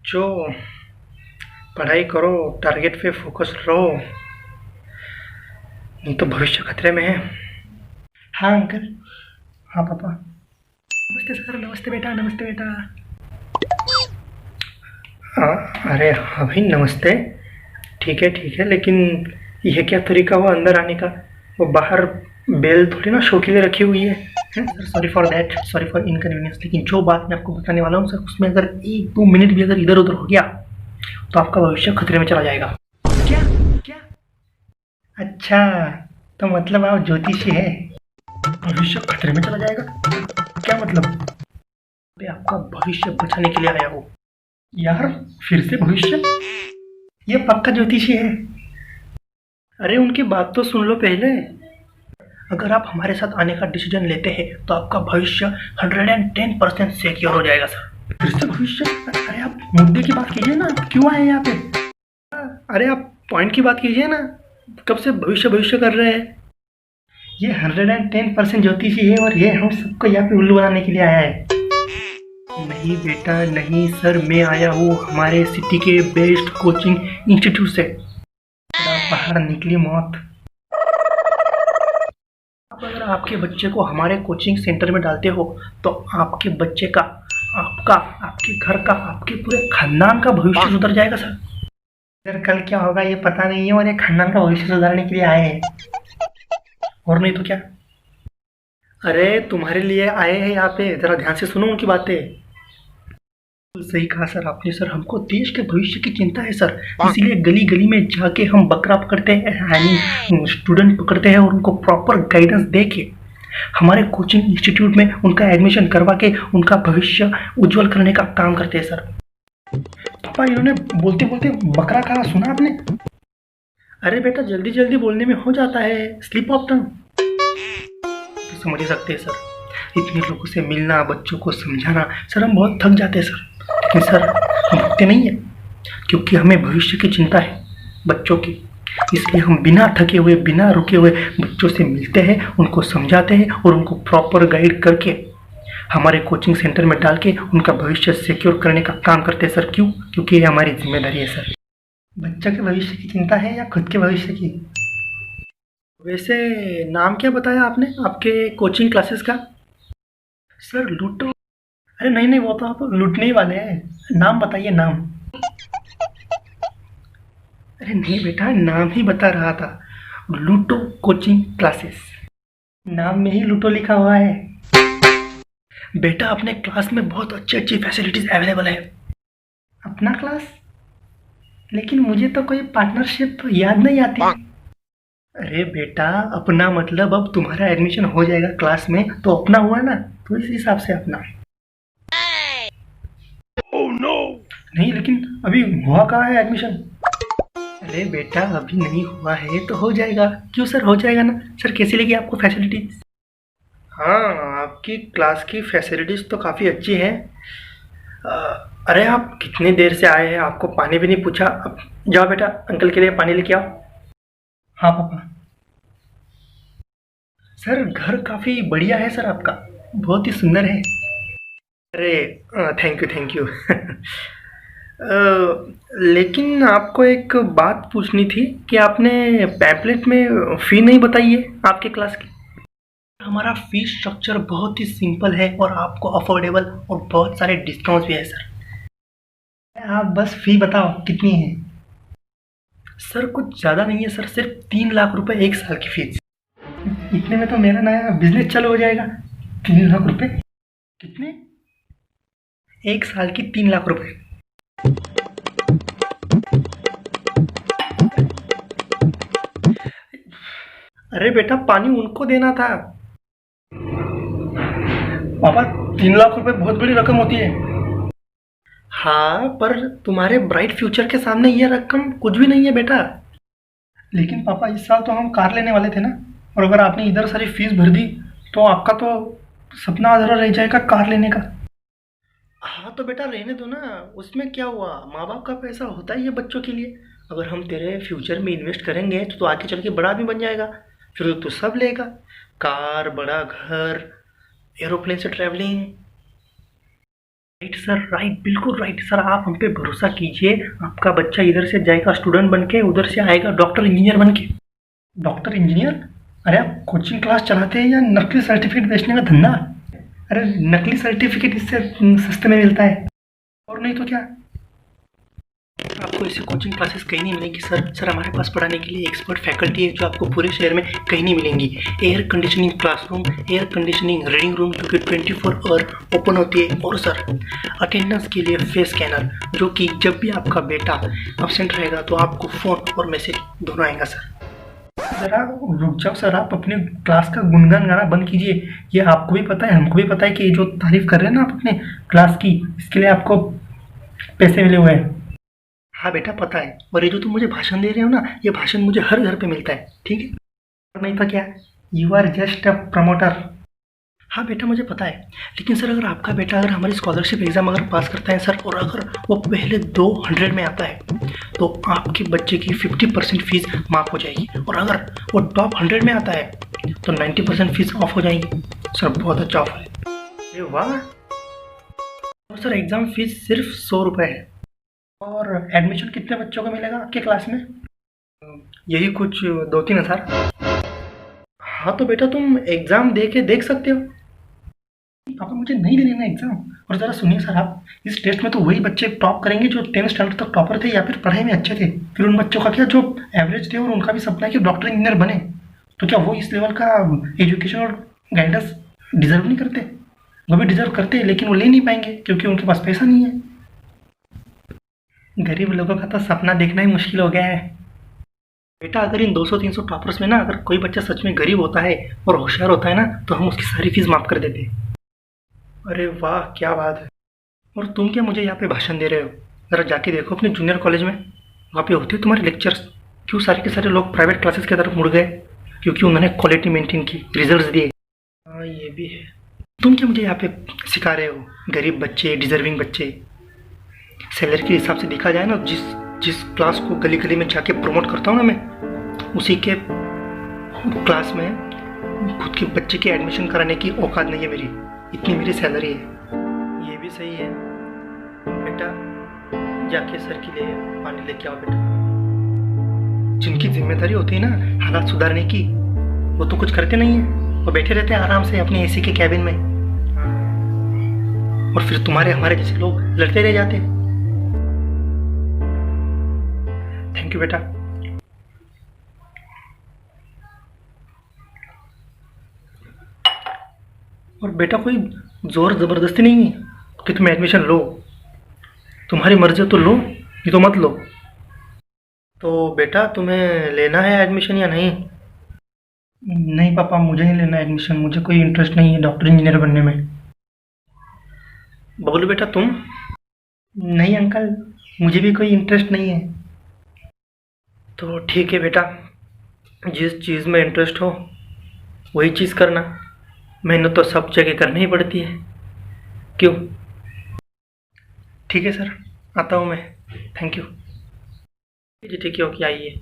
बच्चों, पढ़ाई करो, टारगेट पे फोकस रहो, नहीं तो भविष्य खतरे में है। हाँ अंकल। हाँ पापा। नमस्ते सर, नमस्ते बेटा, नमस्ते बेटा। हाँ, अरे हाँ भाई नमस्ते। ठीक है, लेकिन यह क्या तरीका हुआ अंदर आने का? वो बाहर बेल थोड़ी ना शो के लिए रखी हुई है। Sir sorry for that, sorry for inconvenience, लेकिन जो बात मैं आपको बताने वाला हूँ सर, उसमें अगर 1-2 मिनट भी अगर इधर उधर हो गया तो आपका भविष्य खतरे में चला जाएगा। क्या? क्या? अच्छा, तो मतलब आप ज्योतिषी है? भविष्य खतरे में चला जाएगा? क्या मतलब? मैं आपका भविष्य बचाने के लिए आया हूँ। यार, फिर से भविष्य? ये पक्का ज्योतिषी है? अरे उनकी बात तो सुन लो पहले। अगर आप हमारे साथ आने का डिसीजन लेते हैं तो आपका भविष्य 110% सिक्योर हो जाएगा सर। फिर से भविष्य? अरे आप मुद्दे की बात कीजिए ना, क्यों आए यहाँ पे? अरे आप पॉइंट की बात कीजिए ना, कब से भविष्य भविष्य कर रहे हैं? ये 110% ज्योतिषी है और ये हम सबको यहाँ पे उल्लू बनाने के लिए आया है। नहीं बेटा नहीं सर, मैं आया हूँ हमारे सिटी के बेस्ट कोचिंग इंस्टीट्यूट से। बाहर निकली मौत। आप अगर आपके बच्चे को हमारे कोचिंग सेंटर में डालते हो तो आपके बच्चे का, आपका, आपके घर का, आपके पूरे खानदान का भविष्य सुधर जाएगा सर। सर कल क्या होगा ये पता नहीं है और ये खानदान का भविष्य सुधारने के लिए आए हैं, और नहीं तो क्या। अरे तुम्हारे लिए आए हैं यहाँ पे, जरा ध्यान से सुनो उनकी बातें। सही कहा सर आपने। सर हमको देश के भविष्य की चिंता है सर, इसीलिए गली गली में जाके हम बकरा पकड़ते हैं, यानी स्टूडेंट पकड़ते हैं और उनको प्रॉपर गाइडेंस दे के हमारे कोचिंग इंस्टीट्यूट में उनका एडमिशन करवा के उनका भविष्य उज्जवल करने का काम करते हैं सर। पापा इन्होंने बोलते बोलते बकरा कहा, सुना आपने? अरे बेटा जल्दी जल्दी बोलने में हो जाता है, स्लिप ऑफ टंग। तो समझ ही सकते हैं सर, इतने लोगों से मिलना, बच्चों को समझाना, सर हम बहुत थक जाते हैं सर। लेकिन सर हम थकते नहीं है, क्योंकि हमें भविष्य की चिंता है बच्चों की, इसलिए हम बिना थके हुए, बिना रुके हुए बच्चों से मिलते हैं, उनको समझाते हैं और उनको प्रॉपर गाइड करके हमारे कोचिंग सेंटर में डाल के उनका भविष्य सिक्योर करने का काम करते हैं सर। क्यों? क्योंकि ये हमारी जिम्मेदारी है सर। बच्चों के भविष्य की चिंता है या खुद के भविष्य की? वैसे नाम क्या बताया आपने आपके कोचिंग क्लासेस का? सर लूटो? अरे नहीं नहीं, वो तो आप लूटने ही वाले हैं। नाम बताइए, नाम। अरे नहीं बेटा, नाम ही बता रहा था, लूटो कोचिंग क्लासेस। नाम में ही लूटो लिखा हुआ है। बेटा अपने क्लास में बहुत अच्छी अच्छी फैसिलिटीज अवेलेबल है। अपना क्लास? लेकिन मुझे तो कोई पार्टनरशिप याद नहीं आती। अरे बेटा, अपना मतलब अब तुम्हारा एडमिशन हो जाएगा क्लास में तो अपना हुआ ना, तो इस हिसाब से अपना। oh, no. नहीं लेकिन अभी हुआ कहाँ है एडमिशन? अरे बेटा अभी नहीं हुआ है तो हो जाएगा। क्यों सर, हो जाएगा ना सर। कैसी लगी आपको फैसिलिटीज? हाँ, आपकी क्लास की फैसिलिटीज तो काफ़ी अच्छी हैं। अरे आप कितनी देर से आए हैं, आपको पानी भी नहीं पूछा। अब जाओ बेटा, अंकल के लिए पानी लेके आओ। हाँ पापा। सर घर काफ़ी बढ़िया है सर आपका, बहुत ही सुंदर है। अरे थैंक यू थैंक यू। लेकिन आपको एक बात पूछनी थी कि आपने पैम्पलेट में फ़ी नहीं बताई है आपके क्लास की। हमारा फीस स्ट्रक्चर बहुत ही सिंपल है और आपको अफोर्डेबल और बहुत सारे डिस्काउंट्स भी है सर। आप बस फ़ी बताओ कितनी है? सर कुछ ज़्यादा नहीं है सर, सिर्फ 3 लाख रुपए 1 साल की फीस। इतने में तो मेरा नया बिजनेस चालू हो जाएगा। 3 लाख रुपए? कितने? 1 साल की 3 लाख रुपए। अरे बेटा पानी उनको देना था। पापा 3 लाख रुपए बहुत बड़ी रकम होती है। हाँ पर तुम्हारे ब्राइट फ्यूचर के सामने ये रकम कुछ भी नहीं है बेटा। लेकिन पापा इस साल तो हम कार लेने वाले थे ना, और अगर आपने इधर सारी फीस भर दी तो आपका तो सपना अधूरा रह जाएगा कार लेने का। हाँ तो बेटा रहने दो ना, उसमें क्या हुआ, माँ बाप का पैसा होता ही है बच्चों के लिए। अगर हम तेरे फ्यूचर में इन्वेस्ट करेंगे तो आगे चल के बड़ा आदमी बन जाएगा, फिर तो तू सब लेगा, कार, बड़ा घर, एरोप्लेन से ट्रैवलिंग। राइट सर, राइट, बिल्कुल राइट सर। आप हम पे भरोसा कीजिए, आपका बच्चा इधर से जाएगा स्टूडेंट बन के, उधर से आएगा डॉक्टर इंजीनियर बन के। Doctor engineer? अरे आप कोचिंग क्लास चलाते हैं या नकली सर्टिफिकेट बेचने का धंधा? अरे नकली सर्टिफिकेट इससे सस्ते में मिलता है, और नहीं तो क्या। आपको ऐसी कोचिंग क्लासेस कहीं नहीं मिलेंगी सर। सर हमारे पास पढ़ाने के लिए एक्सपर्ट फैकल्टी है जो आपको पूरे शहर में कहीं नहीं मिलेंगी। Air conditioning classroom, air conditioning reading room जो कि 24 आवर ओपन होती है, और सर अटेंडेंस के लिए फेस स्कैनर, जो कि जब भी आपका बेटा अब्सेंट रहेगा तो आपको फ़ोन और मैसेज दोनों आएगा सर। ज़रा रुक जाओ सर, आप अपने क्लास का गुणगान गाना बंद कीजिए। ये आपको भी पता है, हमको भी पता है कि ये जो तारीफ कर रहे हैं ना आप अपने क्लास की, इसके लिए आपको पैसे मिले हुए हैं। हाँ बेटा पता है, और ये जो तुम मुझे भाषण दे रहे हो ना, ये भाषण मुझे हर घर पे मिलता है, ठीक है। और नहीं तो क्या, you are just a promoter. हाँ बेटा मुझे पता है, लेकिन सर अगर आपका बेटा अगर हमारी स्कॉलरशिप एग्ज़ाम अगर पास करता है सर, और अगर वो पहले 200 में आता है तो आपके बच्चे की 50% फीस माफ़ हो जाएगी, और अगर वो टॉप 100 में आता है तो 90% फीस ऑफ हो जाएगी। सर बहुत अच्छा ऑफर है। अरे वाह। और सर एग्ज़ाम फीस सिर्फ 100 रुपये है। और एडमिशन कितने बच्चों को मिलेगा आपके क्लास में? यही कुछ 2-3 हज़ार। हाँ तो बेटा तुम एग्ज़ाम दे के देख सकते हो। पापा मुझे नहीं देने ना एग्ज़ाम। और ज़रा सुनिए सर, आप इस टेस्ट में तो वही बच्चे टॉप करेंगे जो 10th स्टैंडर्ड तक टॉपर थे या फिर पढ़ाई में अच्छे थे। फिर उन बच्चों का क्या जो एवरेज थे और उनका भी सपना है कि डॉक्टर इंजीनियर बने, तो क्या वो इस लेवल का एजुकेशन और गाइडेंस डिजर्व नहीं करते? वो भी डिजर्व करते हैं, लेकिन वो ले नहीं पाएंगे क्योंकि उनके पास पैसा नहीं है। गरीब लोगों का तो सपना देखना ही मुश्किल हो गया है। बेटा अगर इन 200-300 टॉपर्स में ना अगर कोई बच्चा सच में गरीब होता है और होशियार होता है ना, तो हम उसकी सारी फीस माफ़ कर देते हैं। अरे वाह क्या बात है। और तुम क्या मुझे यहाँ पे भाषण दे रहे हो? ज़रा जाके देखो अपने जूनियर कॉलेज में, वहाँ पे होते तुम्हारे लेक्चर्स। क्यों सारे के सारे लोग प्राइवेट क्लासेस की तरफ मुड़ गए? क्योंकि उन्होंने क्वालिटी मेंटेन की, रिजल्ट्स दिए। हाँ ये भी है। तुम क्या मुझे यहाँ पे सिखा रहे हो? गरीब बच्चे, डिजर्विंग बच्चे, सैलरी के हिसाब से देखा जाए ना, जिस जिस क्लास को गली गली में जाके प्रमोट करता हूँ ना मैं, उसी के क्लास में खुद के बच्चे की एडमिशन कराने की औकात नहीं है मेरी, इतनी मेरी सैलरी है। ये भी सही है बेटा, जाके सर के लिए पानी लेके आओ बेटा। जिनकी जिम्मेदारी होती है ना हालात सुधारने की, वो तो कुछ करते नहीं है, वो बैठे रहते हैं आराम से अपने एसी के कैबिन में, और फिर तुम्हारे हमारे जैसे लोग लड़ते रह जाते हैं। थैंक यू बेटा। और बेटा कोई जोर ज़बरदस्ती नहीं है कि तुम एडमिशन लो, तुम्हारी मर्जी हो तो लो, नहीं तो मत लो। तो बेटा तुम्हें लेना है एडमिशन या नहीं? नहीं पापा मुझे नहीं लेना एडमिशन, मुझे कोई इंटरेस्ट नहीं है डॉक्टर इंजीनियर बनने में। बबलू बेटा तुम? नहीं अंकल, मुझे भी कोई इंटरेस्ट नहीं है। तो ठीक है बेटा, जिस चीज़ में इंटरेस्ट हो वही चीज़ करना, मेहनत तो सब जगह करनी ही पड़ती है, क्यों? ठीक है सर, आता हूँ मैं। थैंक यू जी। ठीक है, ओके आइए।